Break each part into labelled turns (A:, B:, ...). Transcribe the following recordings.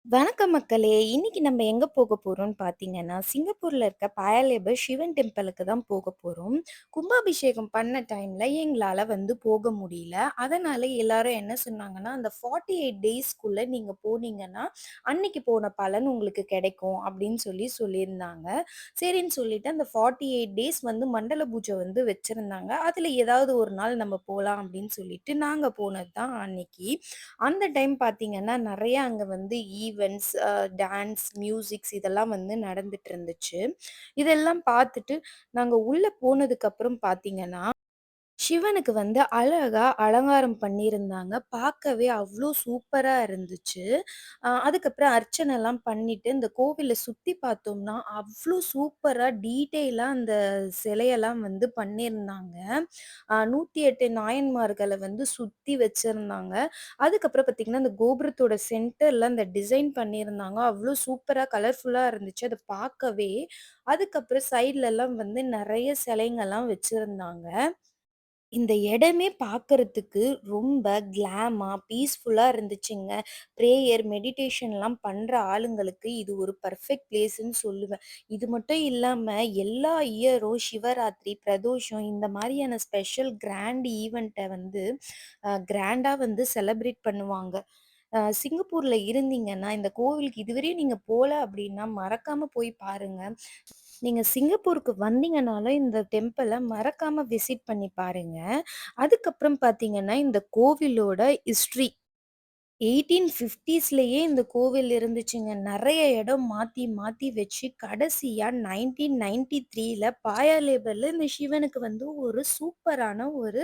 A: வணக்கம் மக்களே! இன்னைக்கு நம்ம எங்க போக போறோம்ன்னு பார்த்தீங்கன்னா, சிங்கப்பூர்ல இருக்க பாயா லேபர் சிவன் டெம்பிளுக்கு தான் போக போறோம். கும்பாபிஷேகம் பண்ண டைம்ல எங்களால வந்து போக முடியல. அதனால எல்லாரும் என்ன சொன்னாங்கன்னா, அந்த 48 டேஸ்க்குள்ள நீங்க போனீங்கன்னா, அன்னைக்கு போன பலன் உங்களுக்கு கிடைக்கும் அப்படின்னு சொல்லியிருந்தாங்க. சரின்னு சொல்லிட்டு அந்த 48 டேஸ் வந்து மண்டல பூஜை வந்து வச்சிருந்தாங்க. அதுல ஏதாவது ஒரு நாள் நம்ம போலாம் அப்படின்னு சொல்லிட்டு நாங்க போனது தான் அன்னைக்கு. அந்த டைம் பார்த்தீங்கன்னா, நெறைய அங்க வந்து ஈவென்ட்ஸ், டான்ஸ், மியூசிக்ஸ் இதெல்லாம் வந்து நடந்துட்டு இருந்துச்சு. இதெல்லாம் பார்த்துட்டு நாங்க உள்ள போனதுக்கப்புறம் பார்த்தீங்கன்னா, சிவனுக்கு வந்து அழகா அலங்காரம் பண்ணியிருந்தாங்க. பார்க்கவே அவ்ளோ சூப்பரா இருந்துச்சு. அதுக்கப்புறம் அர்ச்சனைலாம் பண்ணிட்டு, இந்த கோவில சுத்தி பார்த்தோம்னா, அவ்ளோ சூப்பரா டீட்டெயிலா அந்த சிலையெல்லாம் வந்து பண்ணியிருந்தாங்க. 108 நாயன்மார்கள வந்து சுத்தி வச்சிருந்தாங்க. அதுக்கப்புறம் பார்த்தீங்கன்னா, அந்த கோபுரத்தோட சென்டர்ல அந்த டிசைன் பண்ணியிருந்தாங்க. அவ்ளோ சூப்பரா கலர்ஃபுல்லா இருந்துச்சு. அத பார்க்கவே. அதுக்கப்புறம் சைட்லலாம் வந்து நெறைய சிலைங்கலாம் வச்சிருந்தாங்க. இந்த இடமே பார்க்கறதுக்கு ரொம்ப கிளாமா, பீஸ்ஃபுல்லா இருந்துச்சுங்க. பிரேயர், மெடிடேஷன்லாம் பண்ற ஆளுங்களுக்கு இது ஒரு பெர்ஃபெக்ட் பிளேஸ்ன்னு சொல்லுவேன். இது மட்டும் இல்லாம எல்லா இயரும் சிவராத்திரி, பிரதோஷம் இந்த மாரியான ஸ்பெஷல் கிராண்ட் ஈவென்ட்ட வந்து கிராண்டா வந்து செலிப்ரேட் பண்ணுவாங்க. சிங்கப்பூர்ல இருந்தீங்கன்னா, இந்த கோவிலுக்கு இதுவரையும் நீங்க போல அப்டின்னா, மறக்காம போய் பாருங்க. நீங்க சிங்கப்பூருக்கு வந்தீங்கனாலும் இந்த டெம்பிள மறக்காம விசிட் பண்ணி பாருங்க. அதுக்கப்புறம் பார்த்தீங்கன்னா, இந்த கோவிலோட ஹிஸ்ட்ரி 1850ஸ்லயே இந்த கோவில் இருந்துச்சுங்க. நெறைய இடம் மாத்தி, மாத்தி வச்சு கடைசியா 1993ல பாயாலேபர்ல இந்த சிவனுக்கு வந்து ஒரு சூப்பரான ஒரு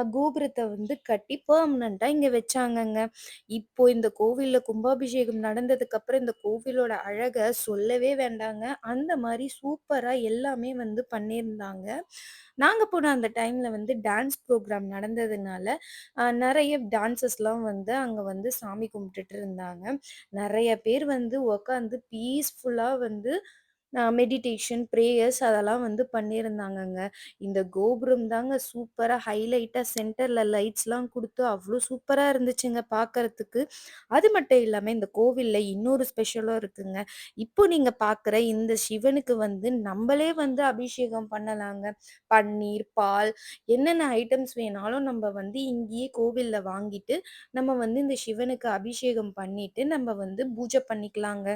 A: கோபுரத்த வந்து கட்டி பெர்மனன்ட்டா இங்க வச்சாங்கங்க. இப்போ இந்த கோவில்ல கும்பாபிஷேகம் நடந்ததுக்கப்புறம் இந்த கோவிலோட அழக சொல்லவே வேண்டாங்க. அந்த மாரி சூப்பரா எல்லாமே வந்து பண்ணியிருந்தாங்க. நாங்க போன அந்த டைம்ல வந்து டான்ஸ் ப்ரோகிராம் நடந்ததுனால, நெறைய டான்சர்ஸ்லாம் வந்து அங்க வந்து சாமி கும்பிட்டுட்டு இருந்தாங்க. நெறைய பேர் வந்து உட்காந்து பீஸ்ஃபுல்லா வந்து மெடிடேஷன், பிரேயர்ஸ் அதெல்லாம் வந்து பண்ணியிருந்தாங்கங்க. இந்த கோபுரம் தாங்க சூப்பரா ஹைலைட்டா சென்டர்ல லைட்ஸ்லாம் குடுத்து அவ்ளோ சூப்பரா இருந்துச்சுங்க பார்க்கறதுக்கு. அது மட்டும் இல்லாம இந்த கோவில்ல இன்னொரு ஸ்பெஷலும் இருக்குங்க. இப்போ நீங்க பார்க்குற இந்த சிவனுக்கு வந்து நம்பளே வந்து அபிஷேகம் பண்ணலாங்க. பன்னீர், பால் என்னென்ன ஐட்டம்ஸ் வேணாலும் நம்ப வந்து இங்கேயே கோவில்ல வாங்கிட்டு, நம்ம வந்து இந்த சிவனுக்கு அபிஷேகம் பண்ணிட்டு, நம்ம வந்து பூஜை பண்ணிக்கலாங்க.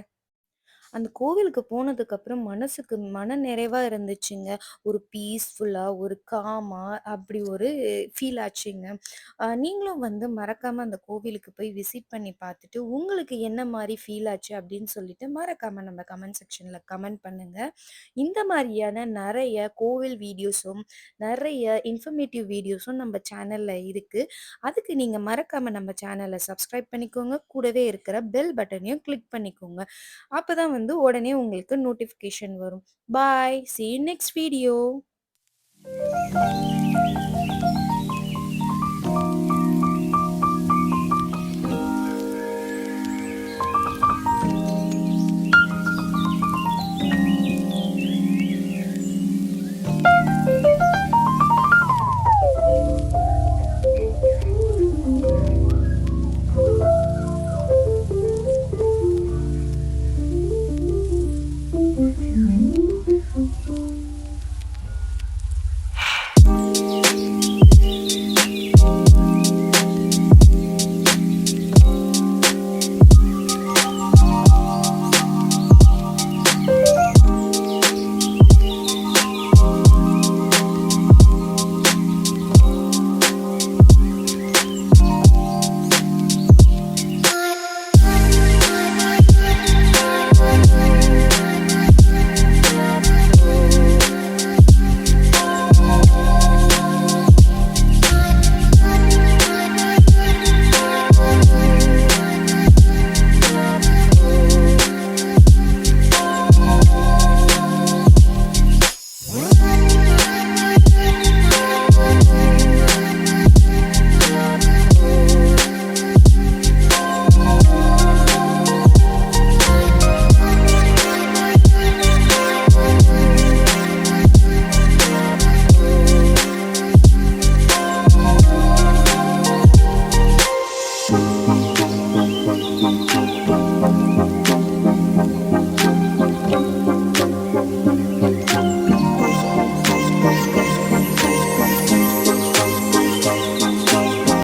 A: அந்த கோவிலுக்கு போனதுக்கப்புறம் மனசுக்கு மனநிறைவா இருந்துச்சுங்க. ஒரு பீஸ்ஃபுல்லா, ஒரு காமா அப்படி ஒரு ஃபீல் ஆச்சுங்க. நீங்களும் வந்து மறக்காம அந்த கோவிலுக்கு போய் விசிட் பண்ணி பார்த்துட்டு, உங்களுக்கு என்ன மாரி ஃபீல் ஆச்சு அப்படின்னு சொல்லிட்டு மறக்காம நம்ம கமெண்ட் செக்ஷன்ல கமெண்ட் பண்ணுங்க. இந்த மாரியான நெறைய கோவில் வீடியோஸும், நெறைய இன்ஃபர்மேட்டிவ் வீடியோஸும் நம்ம சேனல்ல இருக்கு. அதுக்கு நீங்க மறக்காம நம்ம சேனல சப்ஸ்கிரைப் பண்ணிக்கோங்க. கூடவே இருக்கிற பெல் பட்டனையும் கிளிக் பண்ணிக்கோங்க. அப்பதான் வந்து உடனே உங்களுக்கு நோட்டிஃபிகேஷன் வரும். பாய். See you next video.